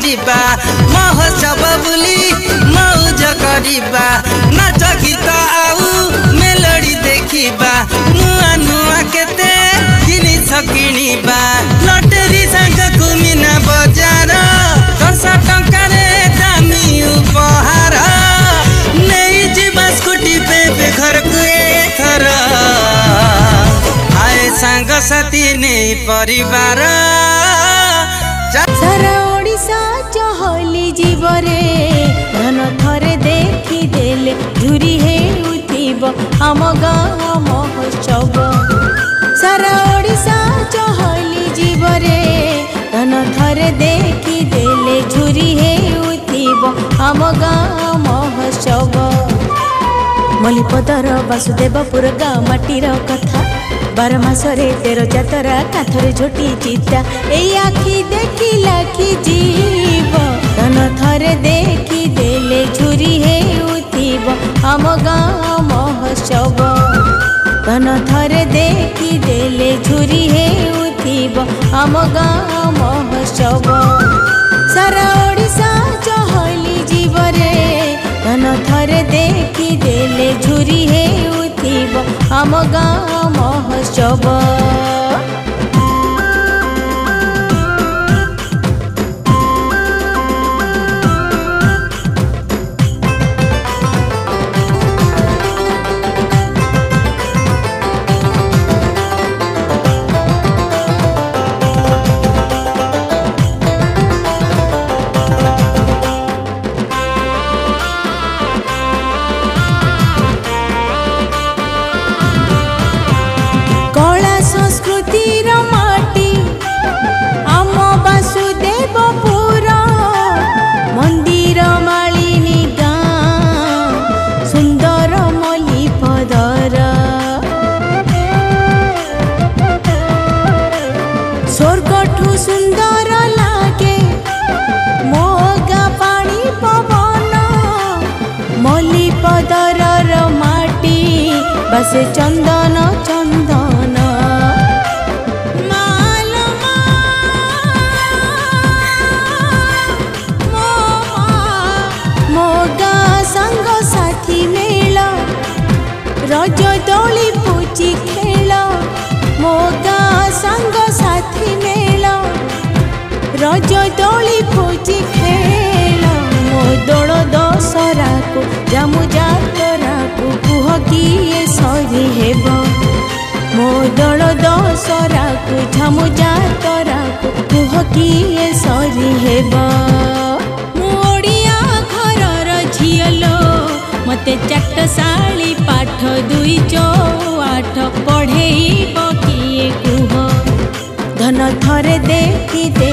जिबा महोत्सव बुली मौज करिबा नाच गीत आउ मेलोडी देखिबा नुआ नुआ केते जिनिस किनिबा लटरी संग कुमिना बजार 10 टंकार दामी उपहार नहीं जीवा स्कूटी पे घर को एथर आए सांग साथी नहीं परिवार सारा ओडिशा चहली जीवरे धन थरे देखी देले झुरी हे उठिब आम गाँ महोत्सव सारा ओडिशा चहली जीवरे धन थरे देखी देले झुरी हे उठिब आम गाँ महोत्सव मलिपदर वासुदेवपुर गाँ माटीर कथा 12 मासरे 13 जातरा काथरे झोटी चिता ए आखि देखिला कि जीव धन थरे देखी देले झुरी हे उठिब आम गाँ महोत्सव धन थरे देखी देले झुरी हे उठिब आम गाँ महोत्सव सारा ओडिशा चहली जीवरे धन थरे देखी देले झुरी हे उठिब आम गाँ महोत्सव सुंदर लागे मोगा पानी पवन मली पदर माटी बसे चंदन चंदन मोगा संग साथी मेल रज दोली पूची खेल मोगा संग साथी मेल रज दोली पूजी खेल मो दोल दशरा को जामु जातरा को कुह किए सरी हेब मो दोल दशरा को जामु जातरा को कुह किए सरी हेब मु ओडिया घरर झियलो मते चाटशाली पाठ 2 चौ 8 पढ़ेइब किए कुह धन थरे देखी दे